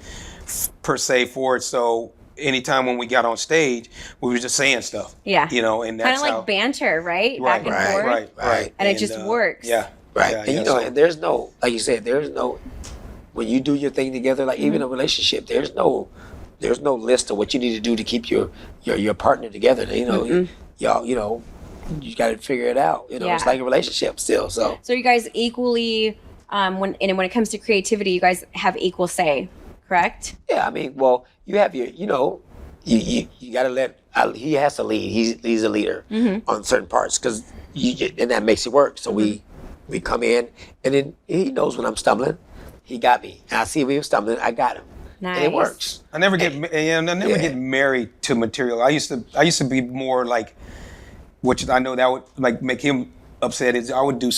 per se for it. So anytime when we got on stage, we were just saying stuff. Yeah. And that's kind of like banter, right? Right, Back and forth. Right. And it just works. Yeah. Right. Yeah, and and there's no, like you said, there's no, when you do your thing together, like even a relationship, there's no list of what you need to do to keep your partner together. Y'all, you got to figure it out. It's like a relationship still. So you guys equally, when it comes to creativity, you guys have equal say, correct? Yeah, I mean, well, you have your, you got to let. He has to lead. He's a leader on certain parts because and that makes it work. So we come in, and then he knows when I'm stumbling. He got me. And I see if he was stumbling, I got him. Nice. And it works. I never get get married to material. I used to be more like, which I know that would like make him upset. Is I would do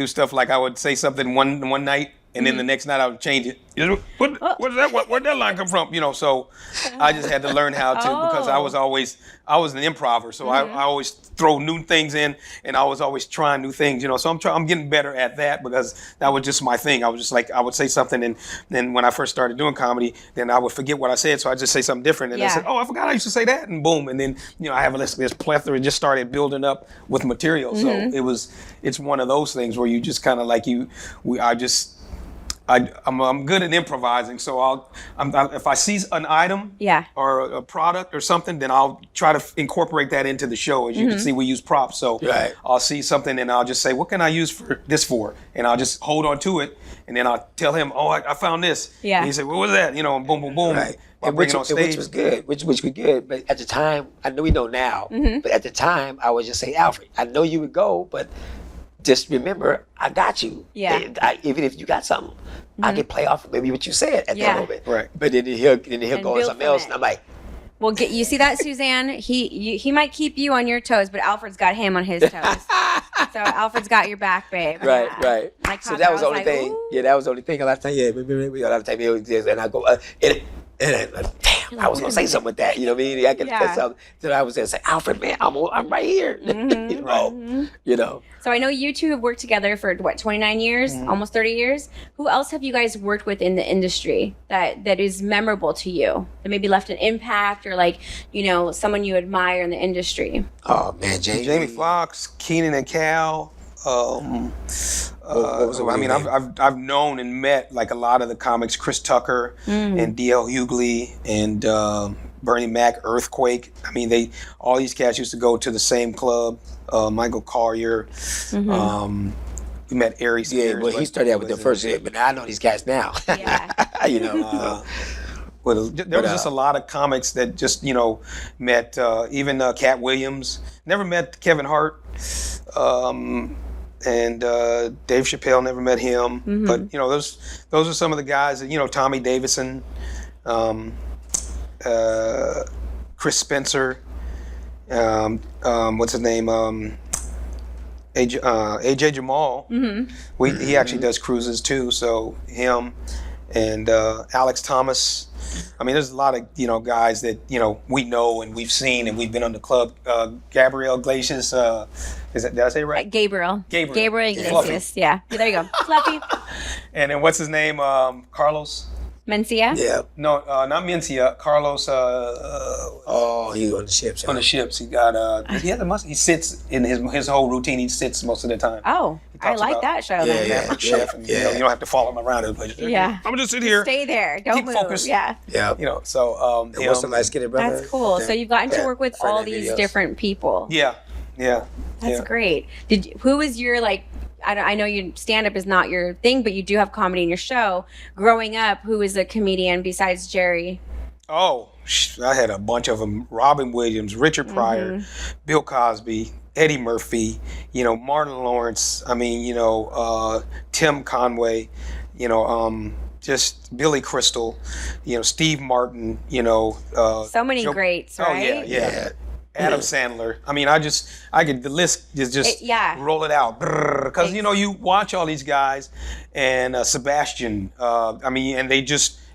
stuff like I would say something one night, and then the next night I would change it. Where'd that line come from? So I just had to learn how to because I was an improver, so I always throw new things in, and I was always trying new things. So I'm getting better at that because that was just my thing. I was just like I would say something, and then when I first started doing comedy, then I would forget what I said, so I just say something different, and I said, oh, I forgot I used to say that, and boom, and then I have this plethora. It just started building up with material, so it's one of those things where you just kind of like I'm good at improvising, so if I see an item or a product or something, then I'll try to incorporate that into the show. As you can see, we use props, so I'll see something and I'll just say, what can I use this for? And I'll just hold on to it, and then I'll tell him, oh, I found this. Yeah. And he said, what was that? And boom, boom, boom. Right. Which was good, which was good. But at the time, I know we know now, but at the time, I would just say, Alfred, I know you would go, but just remember, I got you. Yeah. Even if you got something, I can play off maybe what you said at that moment. Right. But then he'll go on something else, and I'm like, well, you see that, Suzanne? He might keep you on your toes, but Alfred's got him on his toes. So Alfred's got your back, babe. Right. So that was the only thing. Ooh. Yeah, that was the only thing. A lot of time, a lot of time, and I go, damn, I was gonna say something with that. You know what I mean? I could say something. So I was gonna say, Alfred, man, I'm right here. So I know you two have worked together for 29 years, almost 30 years. Who else have you guys worked with in the industry that is memorable to you? That maybe left an impact, or someone you admire in the industry? Oh man, Jamie Foxx, Keenan and Cal. I've known and met like a lot of the comics, Chris Tucker and D.L. Hughley and Bernie Mac, Earthquake. I mean, all these cats used to go to the same club. Michael Collier. We met Aries. Yeah, well, he started out with the first, but I know these guys now. Yeah. There was just a lot of comics that just, met, even Cat Williams. Never met Kevin Hart. And Dave Chappelle, never met him. Mm-hmm. But, those are some of the guys that, Tommy Davidson, Chris Spencer, what's his name? AJ Jamal. Mm-hmm. He actually does cruises too, so him and Alex Thomas. I mean, there's a lot of guys that we know and we've seen and we've been on the club. Gabriel Iglesias, did I say it right? Gabriel Iglesias. Fluffy. Yeah, there you go, Fluffy. And then what's his name? Carlos. Mencia. Yeah. No, not Mencia. Carlos. He's on the ships. On the ships, he got. He has a must. He sits in his whole routine. He sits most of the time. Oh, I talks like about- that show. Yeah, then. yeah. Maverick Chef, and you don't have to follow him around. Yeah. I'm gonna just sit here. Stay there. Don't Keep move. focused. Yeah. Yeah. So And what's the light skinned brother? That's cool. So you've gotten to Yeah. work with Friday all these videos. different people. yeah. That's great. Who was your I know you stand up is not your thing, but you do have comedy in your show. Growing up, who was a comedian besides Jerry? Oh, I had a bunch of them. Robin Williams, Richard Pryor, Bill Cosby, Eddie Murphy, Martin Lawrence. I mean, Tim Conway, just Billy Crystal, Steve Martin, So many greats, right? Oh, yeah. Adam Sandler. I mean, the list is just roll it out. Because, you watch all these guys and Sebastian, and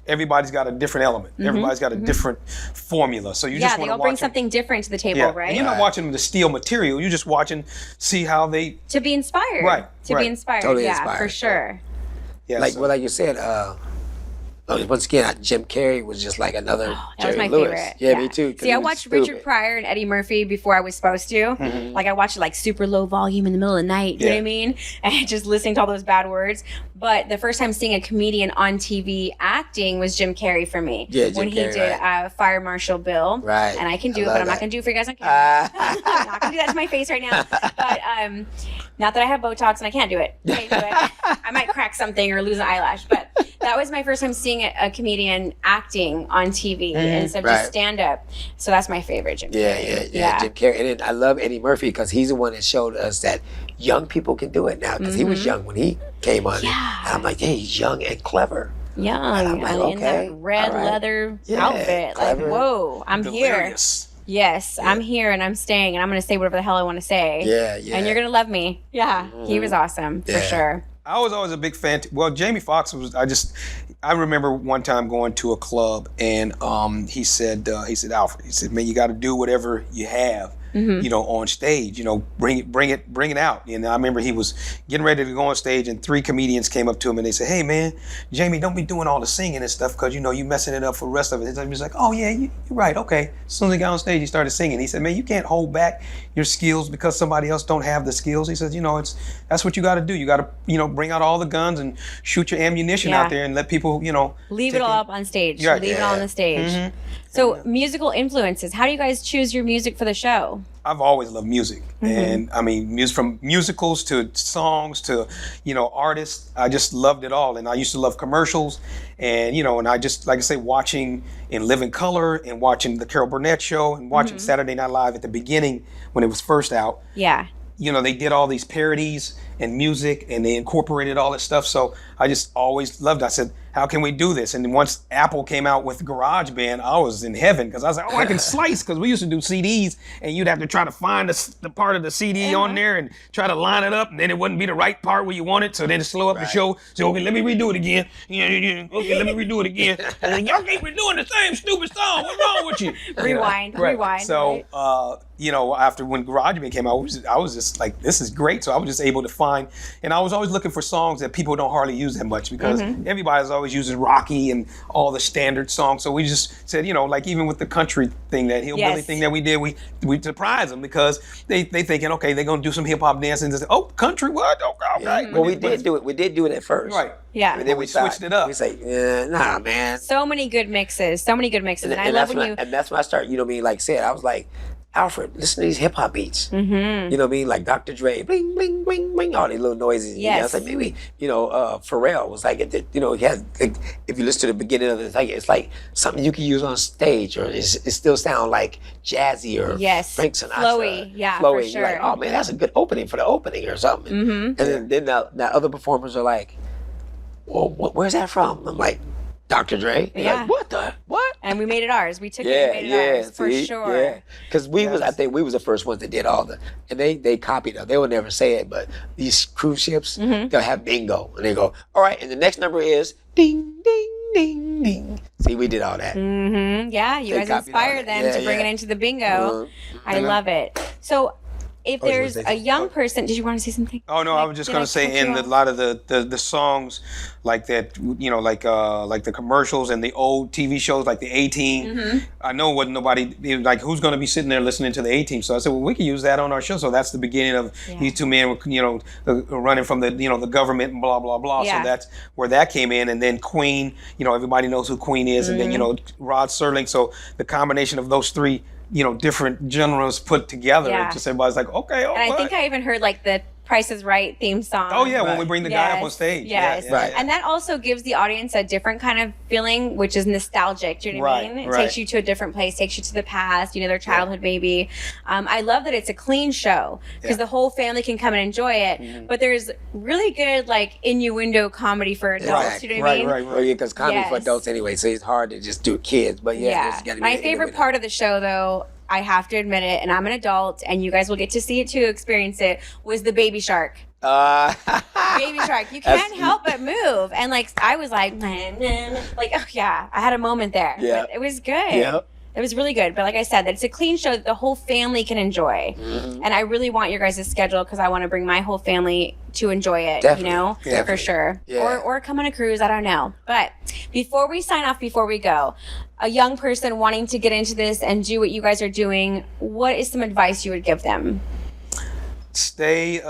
everybody's got a different element. Everybody's got a different formula. So you just want they to all watch bring them. something different to the table, Yeah. right? And you're not watching them to steal material. You're just watching, see how they, To be inspired. Right, To right. be inspired. Totally yeah, inspired. for sure. yeah. Like so- well, like you said, once again, Jim Carrey was just like another That was Jerry my Lewis. favorite. Yeah, me too. 'cause See, he I was watched stupid. Richard Pryor and Eddie Murphy before I was supposed to. Like I watched it like super low volume in the middle of the night. You know what I mean? And just listening to all those bad words. But the first time seeing a comedian on TV acting was Jim Carrey for me. Yeah, Jim when he Carrey, did Fire Marshal Bill. Right. And I can do I it, but love I'm not that. going to do it for you guys on camera. I'm not going to do that to my face right now. But not that I have Botox and I can't do it. Can't do it. I might crack something or lose an eyelash. But that was my first time seeing a comedian acting on TV instead of right. just stand up. So that's my favorite Jim Carrey. Yeah. Jim Carrey. And then I love Eddie Murphy because he's the one that showed us that young people can do it now. Because he was young when he came on. Yeah. And I'm like, hey, he's young and clever. Young, I'm like, in that okay, red all right. leather Yeah, outfit. clever. Like, whoa, I'm here. Delirious. Yes, I'm here and I'm staying and I'm going to say whatever the hell I want to say. Yeah. And you're going to love me. Yeah, he was awesome, for Yeah. sure. I was always a big fan. Well, Jamie Foxx was. I remember one time going to a club and he said, Alfred, he said, man, you got to do whatever you have, on stage. Bring it out. And I remember he was getting ready to go on stage, and 3 comedians came up to him and they said, hey man, Jamie, don't be doing all the singing and stuff because you messing it up for the rest of it. And he was like, oh yeah, you're right. Okay. As soon as he got on stage, he started singing. He said, man, you can't hold back your skills because somebody else don't have the skills. He says, that's what you got to do. You got to, bring out all the guns and shoot your ammunition out there and let people, Leave take it all up on stage. Right. Leave it all on the stage. So, musical influences. How do you guys choose your music for the show? I've always loved music, and I mean, music from musicals to songs to, artists. I just loved it all, and I used to love commercials, and and I just, like I say, watching In Living Color and watching the Carol Burnett Show and watching Saturday Night Live at the beginning when it was first out. Yeah. They did all these parodies and music, and they incorporated all that stuff. So I just always loved it. I said, how can we do this? And then once Apple came out with GarageBand, I was in heaven because I was like, I can slice, because we used to do CDs and you'd have to try to find the part of the CD on there and try to line it up, and then it wouldn't be the right part where you want it, so then it slow up the show. So, okay, let me redo it again. Okay, let me redo it again. And then, y'all keep redoing the same stupid song. What's wrong with you? Rewind. So, right. after when GarageBand came out, I was just like, this is great. So I was just able to find, and I was always looking for songs that people don't hardly use that much because everybody's always using Rocky and all the standard songs. So we just said, like even with the country thing, that hillbilly thing that we did, we surprised them because they thinking, okay, they're gonna do some hip hop dancing. And say, oh, country, what? Okay. Yeah. Well, we did do it. We did do it at first. Right. Yeah. And then we thought- switched it up. We say, nah, man. So many good mixes. And I love that's when when you... and that's when I started, like I said, I was like, Alfred, listen to these hip hop beats. Mm-hmm. You know what I mean? Like Dr. Dre, bling, bling, bling, bling, all these little noises. Yes. You know, it's like maybe, Pharrell was like, you know, he had, like, if you listen to the beginning of the thing, it's like something you can use on stage, or it still sound like jazzy or Frank Sinatra. Flowy, yeah, Flowy. for sure. You're like, oh man, that's a good opening for the opening or something. Mm-hmm. And then now other performers are like, well, where's that from? I'm like, Dr. Dre. They're like, what? And we made it ours. We took it and made it ours, for sure. Yeah, because I think we was the first ones that did all and they copied us. They would never say it, but these cruise ships, they'll have bingo, and they go, all right, and the next number is ding, ding, ding, ding. See, we did all that. Mm-hmm. Yeah, you guys inspired them to bring it into the bingo. I love it. So, if there's a young person, did you want to say something? Oh no, I was just going to say in a lot of the songs like that, you know, like the commercials and the old TV shows like the A-Team. I know wasn't nobody like who's going to be sitting there listening to the A-Team. So I said, well, we can use that on our show. So that's the beginning of these two men, you know, running from the the government and blah blah blah. So that's where that came in. And then Queen, you know, everybody knows who Queen is, and then you know Rod Serling. So the combination of those three, you know, different genres put together. And just everybody's like, okay. Oh, and I think I even heard like the Price is Right theme song. Oh yeah, when we bring the guy up on stage. Yes. Right. And that also gives the audience a different kind of feeling, which is nostalgic. Do you know what I mean? It takes you to a different place, takes you to the past, you know, their childhood maybe. I love that it's a clean show because the whole family can come and enjoy it. But there's really good like innuendo comedy for adults. You know what I mean? Right. Well, yeah, because comedy for adults anyway, so it's hard to just do kids. But it's gotta be my favorite part of the show, though, I have to admit it, and I'm an adult, and you guys will get to see it too, experience it, was the baby shark. Baby shark. You can't help but move. And like, I was like, oh yeah, I had a moment there. Yeah. But it was good. Yeah. It was really good. But like I said, it's a clean show that the whole family can enjoy. And I really want your guys' schedule because I want to bring my whole family to enjoy it, Definitely. you know, for sure. Yeah. Or come on a cruise, I don't know. But before we sign off, before we go, a young person wanting to get into this and do what you guys are doing, what is some advice you would give them? Stay,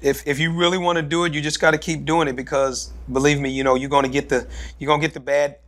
if you really want to do it, you just got to keep doing it because believe me, you know, you're gonna get the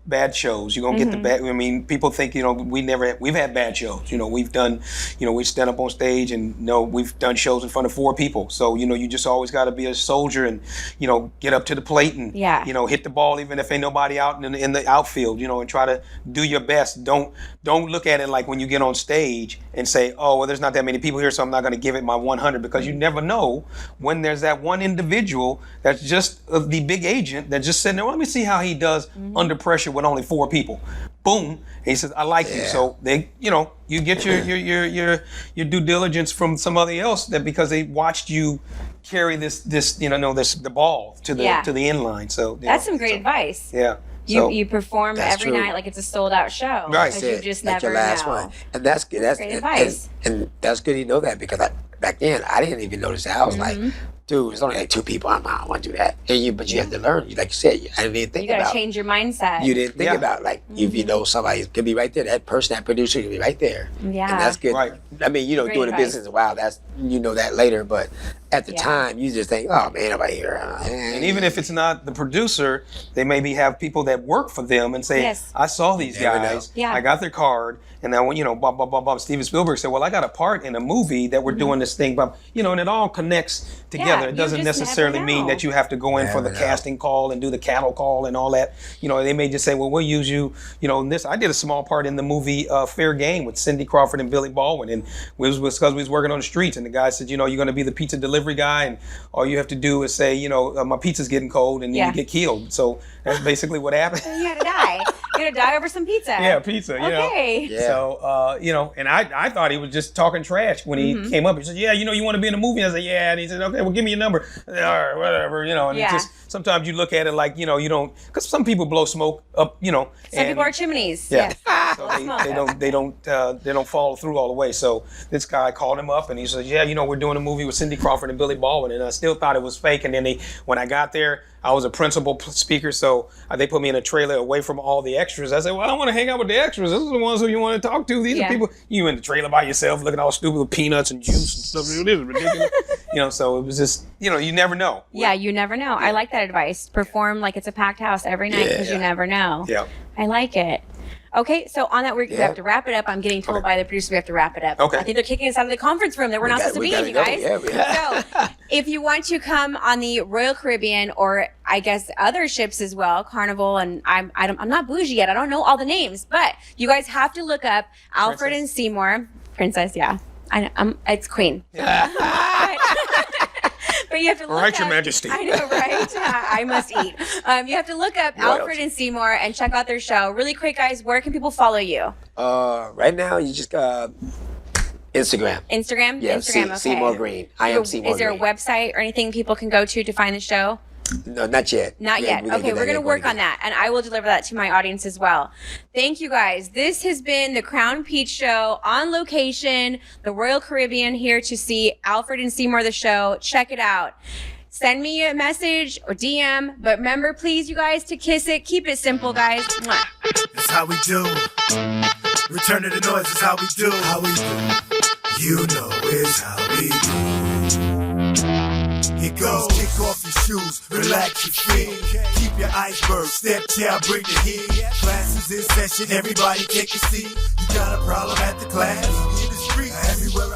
bad shows. You're gonna get the bad. I mean, people think, you know, we've had bad shows. You know, we've done, you know, we stand up on stage and we've done shows in front of 4 people. So you know, you just always got to be a soldier and you know, get up to the plate and you know, hit the ball even if ain't nobody out in the outfield. You know, and try to do your best. Don't look at it like when you get on stage and say, oh well, there's not that many people here, so I'm not gonna give it my 100 because you never know when there's that one individual that's just the big agent that's just sitting there. Well, let me see how he does under pressure with only 4 people. Boom. And he says, I like you. So they, you know, you get your due diligence from somebody else that because they watched you carry this the ball to the end line. So that's some great advice. Yeah. You perform every night like it's a sold out show. Right. Because you just that's never your last know. one. And that's great advice. And that's good you know that because back then I didn't even notice that. I was like, dude, it's only like 2 people. I don't want to do that. But you have to learn. Like you said, I didn't even think about. You got to change your mindset. You didn't think about like if you know somebody could be right there. That person, that producer could be right there. Yeah. And that's good. Right. I mean, you know, Great doing the advice. business, wow, that's you know that later. But at the time, you just think, oh man, nobody here. And even if it's not the producer, they maybe have people that work for them and say, I saw these guys. Yeah. I got their card. And then when, you know, Bob, Steven Spielberg said, well, I got a part in a movie that we're doing this thing. But, you know, and it all connects together. It doesn't necessarily mean that you have to go in for the casting call and do the cattle call and all that. You know, they may just say, well, we'll use you, you know, in this. I did a small part in the movie Fair Game with Cindy Crawford and Billy Baldwin. And it was because we was working on the streets. And the guy said, you know, you're going to be the pizza delivery guy. And all you have to do is say, you know, my pizza's getting cold and you get killed. So that's basically what happened. You had to die. You had to die over some pizza. Yeah, pizza, you know. Yeah. So, you know, and I thought he was just talking trash when he came up. He said, yeah, you know, you want to be in a movie? I said, yeah. And he said, okay, well, give me your number. I said, all right, whatever, you know. And it's just, sometimes you look at it like, you know, you don't, because some people blow smoke up, you know. Some people are chimneys. Yeah. Yes. So they don't follow through all the way. So this guy called him up and he said, yeah, you know, we're doing a movie with Cindy Crawford and Billy Baldwin. And I still thought it was fake. And then when I got there, I was a principal speaker, so they put me in a trailer away from all the extras. I said, well, I don't want to hang out with the extras. These are the ones who you want to talk to. These are people, you in the trailer by yourself looking all stupid with peanuts and juice and stuff. This is ridiculous. You know, so it was just, you know, you never know. Yeah, you never know. I like that advice. Perform like it's a packed house every night because you never know. Yeah. I like it. Okay, so on that, we have to wrap it up. I'm getting told by the producer we have to wrap it up. Okay. I think they're kicking us out of the conference room that we're not supposed to be in, you guys. So if you want to come on the Royal Caribbean, or I guess other ships as well, Carnival, and I'm not bougie yet. I don't know all the names, but you guys have to look up Alfred and Seymour. Princess, yeah. It's Queen. But you have to look Right, up, Your Majesty. I know, right? I must eat. You have to look up Alfred and Seymour and check out their show. Really quick, guys, where can people follow you? Right now, you just Instagram. Instagram? Yeah, Instagram, okay. Seymour Green. I am Seymour Green. Is there a website or anything people can go to find the show? No, not yet. Not yet. Okay, we're going to work on that, and I will deliver that to my audience as well. Thank you, guys. This has been the Crown Peach Show on location, the Royal Caribbean, here to see Alfred and Seymour, the show. Check it out. Send me a message or DM, but remember, please, you guys, to kiss it. Keep it simple, guys. Mwah. That's how we do. Return to the noise is how we do. How we do. You know it's how we do. It goes, kick off your shoes, relax your feet. Keep your iceberg, step chair, bring the heat. Classes in session, everybody take a seat. You got a problem at the class, in the street, everywhere